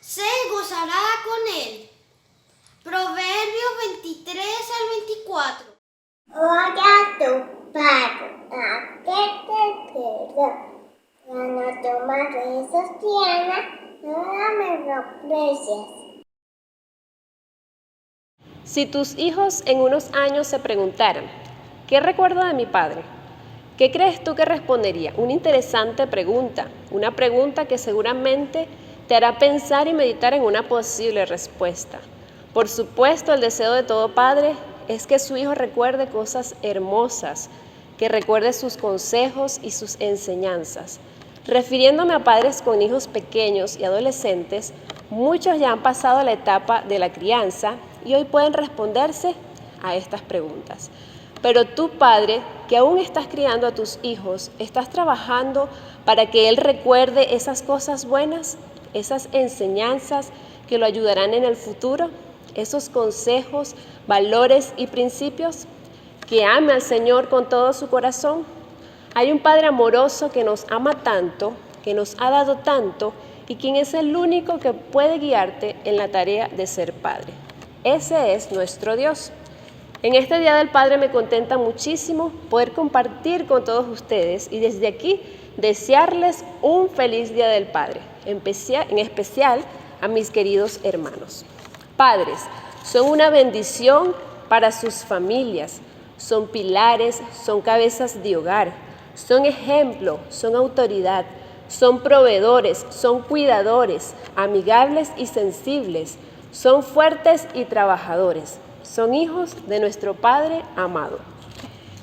se gozará con él. Proverbios 23 al 24. Oye a tu padre, a que te quiero. Cuando tu madre se sostiene, no la menosprecies. Si tus hijos en unos años se preguntaran, ¿qué recuerdo de mi padre? ¿Qué crees tú que respondería? Una interesante pregunta, una pregunta que seguramente te hará pensar y meditar en una posible respuesta. Por supuesto, el deseo de todo padre es que su hijo recuerde cosas hermosas, que recuerde sus consejos y sus enseñanzas. Refiriéndome a padres con hijos pequeños y adolescentes, muchos ya han pasado la etapa de la crianza y hoy pueden responderse a estas preguntas. Pero tú, padre, que aún estás criando a tus hijos, ¿estás trabajando para que él recuerde esas cosas buenas, esas enseñanzas que lo ayudarán en el futuro, esos consejos, valores y principios? ¿Que ame al Señor con todo su corazón? Hay un Padre amoroso que nos ama tanto, que nos ha dado tanto y quien es el único que puede guiarte en la tarea de ser padre. Ese es nuestro Dios. En este Día del Padre me contenta muchísimo poder compartir con todos ustedes y desde aquí desearles un feliz Día del Padre, en especial a mis queridos hermanos. Padres, son una bendición para sus familias, son pilares, son cabezas de hogar, son ejemplo, son autoridad, son proveedores, son cuidadores, amigables y sensibles, son fuertes y trabajadores. Son hijos de nuestro Padre amado.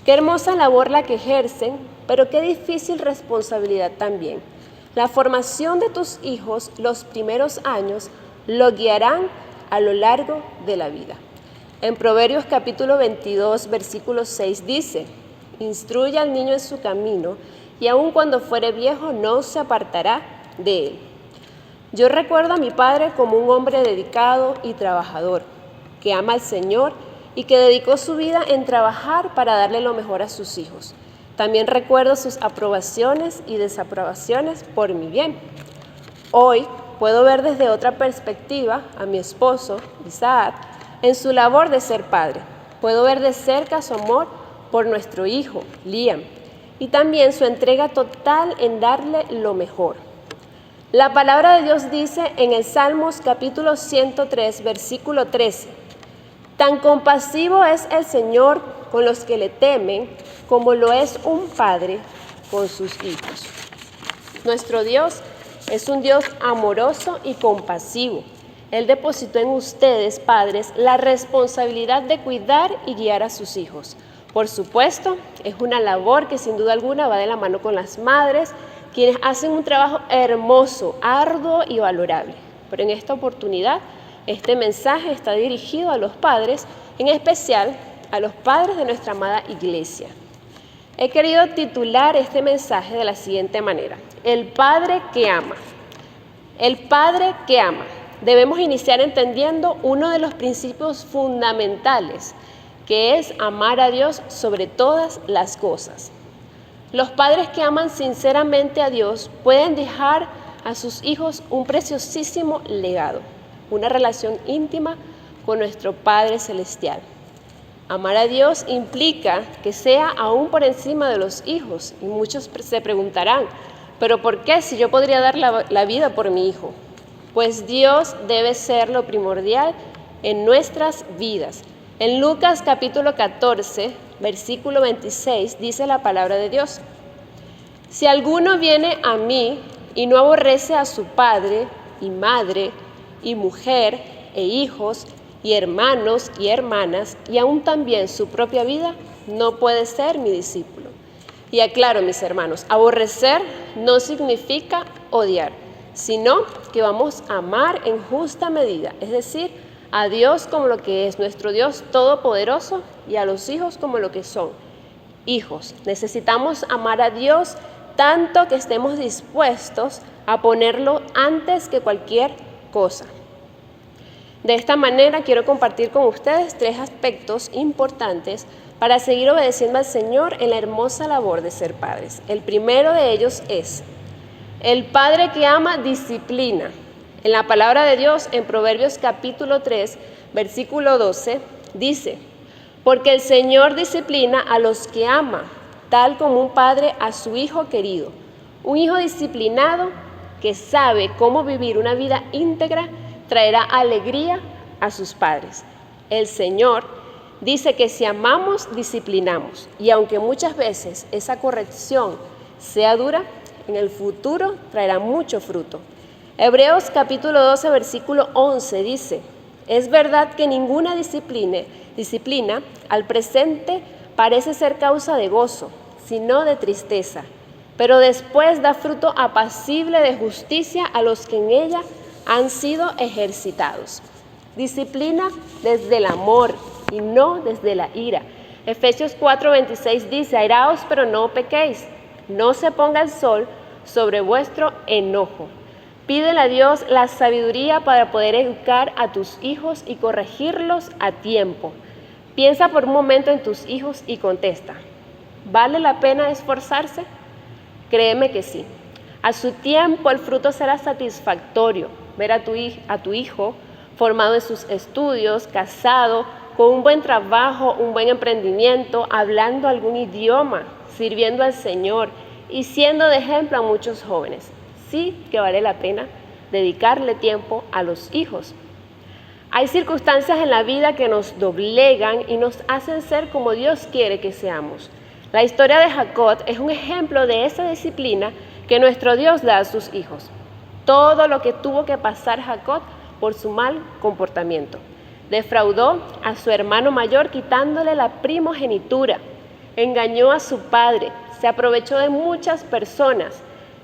Qué hermosa labor la que ejercen, pero qué difícil responsabilidad también. La formación de tus hijos los primeros años lo guiarán a lo largo de la vida. En Proverbios capítulo 22, versículo 6 dice: instruye al niño en su camino, y aun cuando fuere viejo no se apartará de él. Yo recuerdo a mi padre como un hombre dedicado y trabajador, que ama al Señor y que dedicó su vida en trabajar para darle lo mejor a sus hijos. También recuerdo sus aprobaciones y desaprobaciones por mi bien. Hoy puedo ver desde otra perspectiva a mi esposo, Isaac, en su labor de ser padre. Puedo ver de cerca su amor por nuestro hijo, Liam, y también su entrega total en darle lo mejor. La palabra de Dios dice en el Salmos capítulo 103, versículo 13, tan compasivo es el Señor con los que le temen, como lo es un padre con sus hijos. Nuestro Dios es un Dios amoroso y compasivo. Él depositó en ustedes, padres, la responsabilidad de cuidar y guiar a sus hijos. Por supuesto, es una labor que sin duda alguna va de la mano con las madres, quienes hacen un trabajo hermoso, arduo y valorable. Pero en esta oportunidad, este mensaje está dirigido a los padres, en especial a los padres de nuestra amada iglesia. He querido titular este mensaje de la siguiente manera: el Padre que ama. El Padre que ama. Debemos iniciar entendiendo uno de los principios fundamentales, que es amar a Dios sobre todas las cosas. Los padres que aman sinceramente a Dios pueden dejar a sus hijos un preciosísimo legado, una relación íntima con nuestro Padre Celestial. Amar a Dios implica que sea aún por encima de los hijos, y muchos se preguntarán, ¿pero por qué si yo podría dar la vida por mi hijo? Pues Dios debe ser lo primordial en nuestras vidas. En Lucas capítulo 14, versículo 26, dice la palabra de Dios: si alguno viene a mí y no aborrece a su padre y madre y mujer e hijos y hermanos y hermanas y aún también su propia vida, no puede ser mi discípulo. Y aclaro, mis hermanos, aborrecer no significa odiar, sino que vamos a amar en justa medida, es decir, a Dios como lo que es nuestro Dios todopoderoso y a los hijos como lo que son hijos. Necesitamos amar a Dios tanto que estemos dispuestos a ponerlo antes que cualquier cosa. De esta manera quiero compartir con ustedes 3 aspectos importantes para seguir obedeciendo al Señor en la hermosa labor de ser padres. El primero de ellos es: el padre que ama disciplina. En la palabra de Dios, en Proverbios capítulo 3, versículo 12, dice: porque el Señor disciplina a los que ama, tal como un padre a su hijo querido. Un hijo disciplinado que sabe cómo vivir una vida íntegra traerá alegría a sus padres. El Señor dice que si amamos, disciplinamos. Y aunque muchas veces esa corrección sea dura, en el futuro traerá mucho fruto. Hebreos capítulo 12, versículo 11 dice: es verdad que ninguna disciplina al presente parece ser causa de gozo, sino de tristeza, pero después da fruto apacible de justicia a los que en ella han sido ejercitados. Disciplina desde el amor y no desde la ira. Efesios 4:26 dice: airaos, pero no pequéis, no se ponga el sol sobre vuestro enojo. Pídele a Dios la sabiduría para poder educar a tus hijos y corregirlos a tiempo. Piensa por un momento en tus hijos y contesta: ¿vale la pena esforzarse? Créeme que sí. A su tiempo el fruto será satisfactorio. Ver a tu hijo formado en sus estudios, casado, con un buen trabajo, un buen emprendimiento, hablando algún idioma, sirviendo al Señor y siendo de ejemplo a muchos jóvenes. Sí que vale la pena dedicarle tiempo a los hijos. Hay circunstancias en la vida que nos doblegan y nos hacen ser como Dios quiere que seamos. La historia de Jacob es un ejemplo de esa disciplina que nuestro Dios da a sus hijos. Todo lo que tuvo que pasar Jacob por su mal comportamiento. Defraudó a su hermano mayor quitándole la primogenitura. Engañó a su padre. Se aprovechó de muchas personas.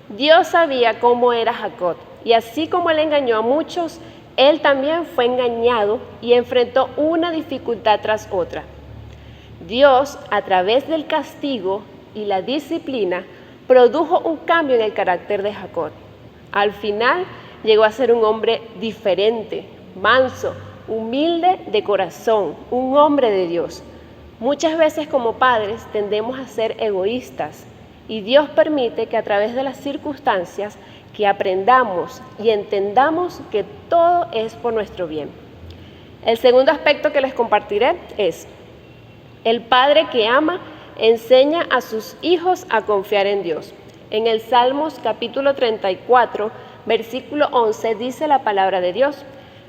Dios sabía cómo era Jacob, y así como él engañó a muchos, él también fue engañado y enfrentó una dificultad tras otra. Dios, a través del castigo y la disciplina, produjo un cambio en el carácter de Jacob. Al final, llegó a ser un hombre diferente, manso, humilde de corazón, un hombre de Dios. Muchas veces como padres tendemos a ser egoístas, y Dios permite que a través de las circunstancias que aprendamos y entendamos que todo es por nuestro bien. El segundo aspecto que les compartiré es: el padre que ama enseña a sus hijos a confiar en Dios. En el Salmos capítulo 34, versículo 11 dice la palabra de Dios: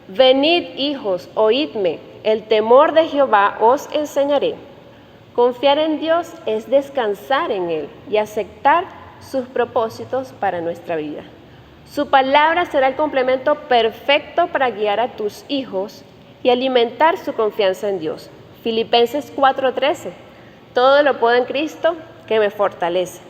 venid hijos, oídme, el temor de Jehová os enseñaré. Confiar en Dios es descansar en Él y aceptar sus propósitos para nuestra vida. Su palabra será el complemento perfecto para guiar a tus hijos y alimentar su confianza en Dios. Filipenses 4:13: todo lo puedo en Cristo que me fortalece.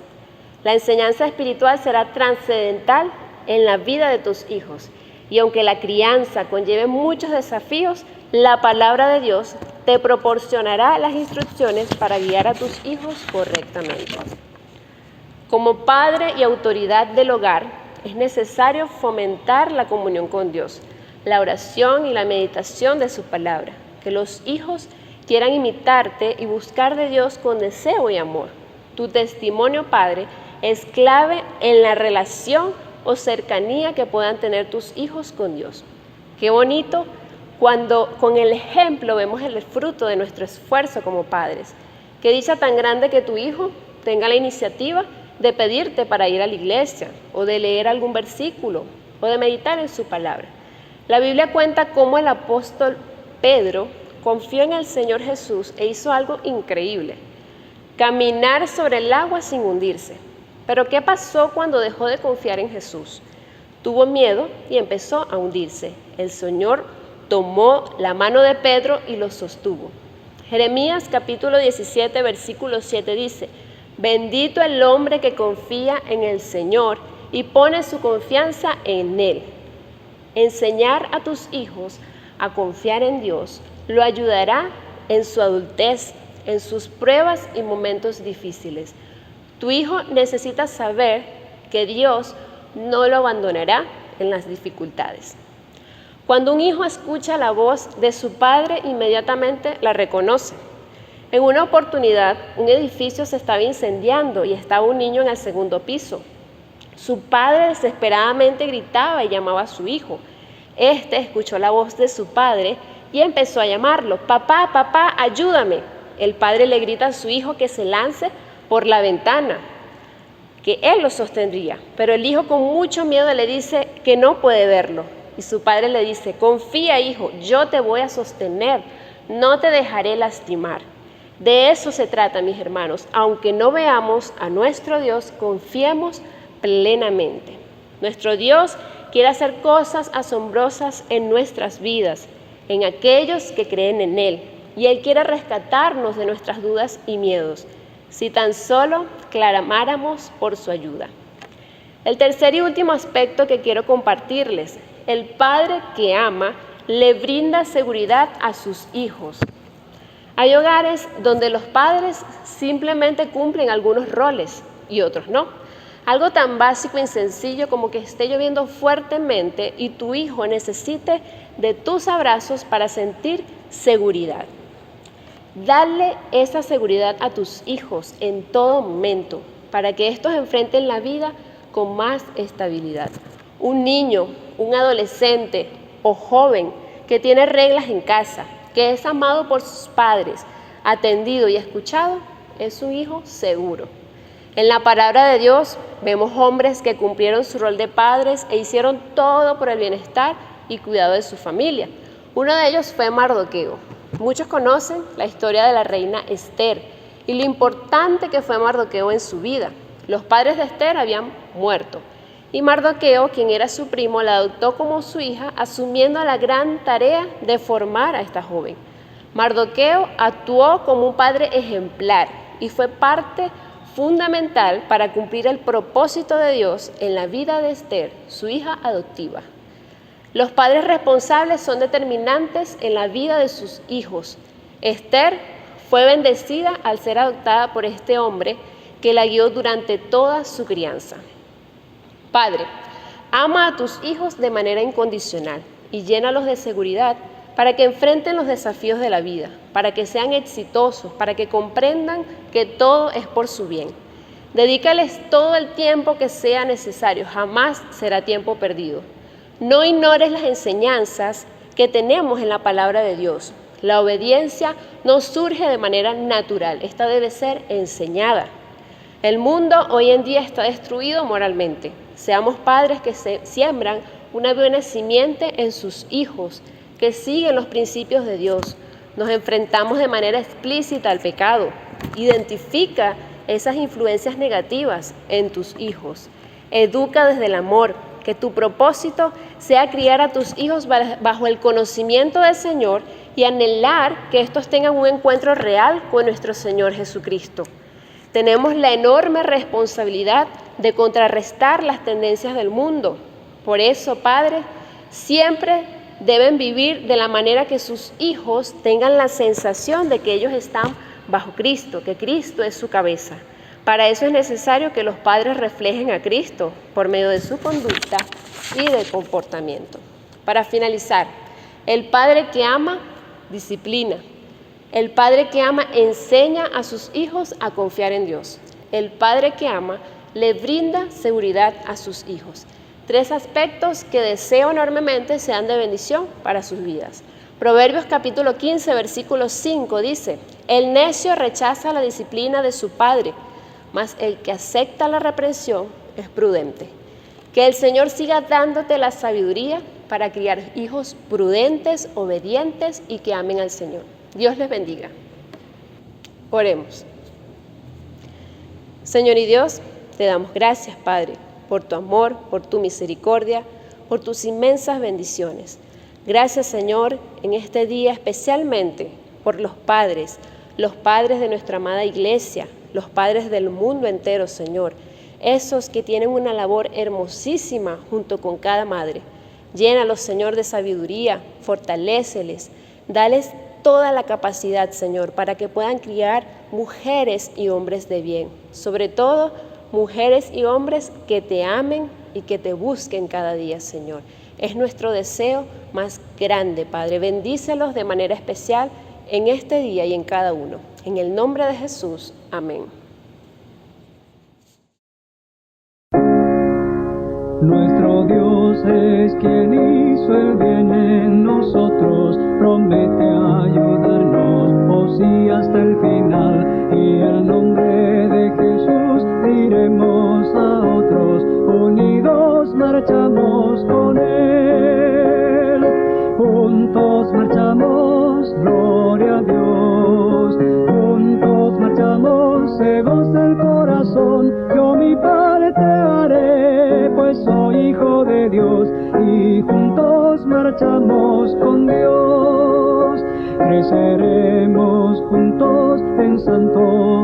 La enseñanza espiritual será trascendental en la vida de tus hijos. Y aunque la crianza conlleve muchos desafíos, la palabra de Dios te proporcionará las instrucciones para guiar a tus hijos correctamente. Como padre y autoridad del hogar, es necesario fomentar la comunión con Dios, la oración y la meditación de su palabra, que los hijos quieran imitarte y buscar de Dios con deseo y amor. Tu testimonio, padre, es clave en la relación o cercanía que puedan tener tus hijos con Dios. Qué bonito cuando con el ejemplo vemos el fruto de nuestro esfuerzo como padres. Qué dicha tan grande que tu hijo tenga la iniciativa de pedirte para ir a la iglesia, o de leer algún versículo, o de meditar en su palabra. La Biblia cuenta cómo el apóstol Pedro confió en el Señor Jesús e hizo algo increíble: caminar sobre el agua sin hundirse. Pero ¿qué pasó cuando dejó de confiar en Jesús? Tuvo miedo y empezó a hundirse. El Señor tomó la mano de Pedro y lo sostuvo. Jeremías capítulo 17, versículo 7 dice: bendito el hombre que confía en el Señor y pone su confianza en Él. Enseñar a tus hijos a confiar en Dios lo ayudará en su adultez, en sus pruebas y momentos difíciles. Tu hijo necesita saber que Dios no lo abandonará en las dificultades. Cuando un hijo escucha la voz de su padre, inmediatamente la reconoce. En una oportunidad, un edificio se estaba incendiando y estaba un niño en el segundo piso. Su padre desesperadamente gritaba y llamaba a su hijo. Este escuchó la voz de su padre y empezó a llamarlo: papá, papá, ayúdame. El padre le grita a su hijo que se lance por la ventana, que él lo sostendría, pero el hijo con mucho miedo le dice que no puede verlo, y su padre le dice: confía, hijo, yo te voy a sostener, no te dejaré lastimar. De eso se trata, mis hermanos. Aunque no veamos a nuestro Dios, confiemos plenamente. Nuestro Dios quiere hacer cosas asombrosas en nuestras vidas, en aquellos que creen en Él, y Él quiere rescatarnos de nuestras dudas y miedos, si tan solo clamáramos por su ayuda. El tercer y último aspecto que quiero compartirles: el padre que ama le brinda seguridad a sus hijos. Hay hogares donde los padres simplemente cumplen algunos roles y otros no. Algo tan básico y sencillo como que esté lloviendo fuertemente y tu hijo necesite de tus abrazos para sentir seguridad. Dale esa seguridad a tus hijos en todo momento para que estos enfrenten la vida con más estabilidad. Un niño, un adolescente o joven que tiene reglas en casa, que es amado por sus padres, atendido y escuchado, es un hijo seguro. En la palabra de Dios vemos hombres que cumplieron su rol de padres e hicieron todo por el bienestar y cuidado de su familia. Uno de ellos fue Mardoqueo. Muchos conocen la historia de la reina Esther y lo importante que fue Mardoqueo en su vida. Los padres de Esther habían muerto y Mardoqueo, quien era su primo, la adoptó como su hija, asumiendo la gran tarea de formar a esta joven. Mardoqueo actuó como un padre ejemplar y fue parte fundamental para cumplir el propósito de Dios en la vida de Esther, su hija adoptiva. Los padres responsables son determinantes en la vida de sus hijos. Esther fue bendecida al ser adoptada por este hombre que la guió durante toda su crianza. Padre, ama a tus hijos de manera incondicional y llénalos de seguridad para que enfrenten los desafíos de la vida, para que sean exitosos, para que comprendan que todo es por su bien. Dedícales todo el tiempo que sea necesario, jamás será tiempo perdido. No ignores las enseñanzas que tenemos en la palabra de Dios. La obediencia no surge de manera natural, esta debe ser enseñada. El mundo hoy en día está destruido moralmente. Seamos padres que siembran una buena simiente en sus hijos, que siguen los principios de Dios. Nos enfrentamos de manera explícita al pecado. Identifica esas influencias negativas en tus hijos. Educa desde el amor. Que tu propósito sea criar a tus hijos bajo el conocimiento del Señor y anhelar que estos tengan un encuentro real con nuestro Señor Jesucristo. tenemos la enorme responsabilidad de contrarrestar las tendencias del mundo. Por eso, padres, siempre deben vivir de la manera que sus hijos tengan la sensación de que ellos están bajo Cristo, que Cristo es su cabeza. Para eso es necesario que los padres reflejen a Cristo por medio de su conducta y de comportamiento. Para finalizar, el padre que ama, disciplina. El padre que ama enseña a sus hijos a confiar en Dios. El padre que ama le brinda seguridad a sus hijos. 3 aspectos que deseo enormemente sean de bendición para sus vidas. Proverbios capítulo 15, versículo 5 dice: el necio rechaza la disciplina de su padre, mas el que acepta la reprensión es prudente. Que el Señor siga dándote la sabiduría para criar hijos prudentes, obedientes y que amen al Señor. Dios les bendiga. Oremos. Señor y Dios, te damos gracias, Padre, por tu amor, por tu misericordia, por tus inmensas bendiciones. Gracias, Señor, en este día especialmente por los padres de nuestra amada iglesia, los padres del mundo entero, Señor, esos que tienen una labor hermosísima junto con cada madre. Llénalos, Señor, de sabiduría, fortaléceles, dales toda la capacidad, Señor, para que puedan criar mujeres y hombres de bien. Sobre todo, mujeres y hombres que te amen y que te busquen cada día, Señor. Es nuestro deseo más grande, Padre. Bendícelos de manera especial en este día y en cada uno. En el nombre de Jesús. Amén. Nuestro Dios es quien hizo el bien en nosotros, promete ayudarnos, oh sí, hasta el final, y el nombre de Jesús diremos a otros, unidos marchamos con Él, juntos marchamos, gloria a Dios, juntos marchamos, se goza el corazón, yo mi parte haré, pues soy hijo de Dios, y juntos marchamos con Dios. Creceremos juntos en santo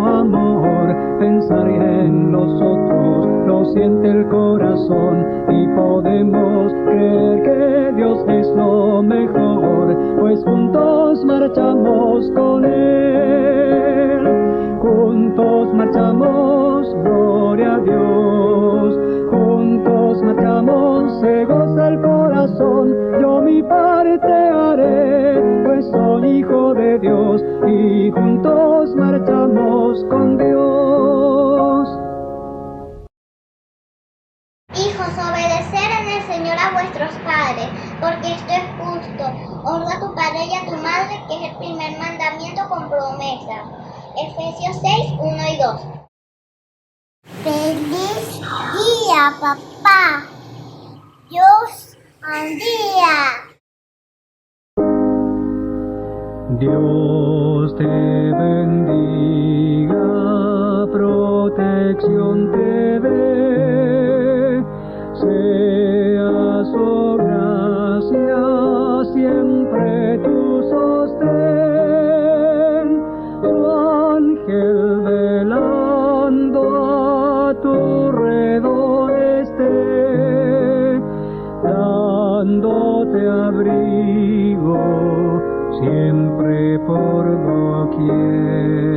amor, pensar en los otros, lo siente el corazón, y podemos creer que Dios es lo mejor, pues juntos marchamos con Él. Juntos marchamos, gloria a Dios, juntos marchamos, se goza el corazón, yo mi parte haré, pues soy hijo de Dios, y juntos marchamos con Dios. Hijos, obedeced en el Señor a vuestros padres, porque esto es justo. Honra a tu padre y a tu madre, que es el primer mandamiento con promesa. Efesios 6, 1 y 2. ¡Feliz día, papá! ¡Dios bendiga! Dios te bendiga, protección te dé, sea su gracia siempre tu sostén. Ángel velando a tu redor esté, dándote abrigo siempre por doquier.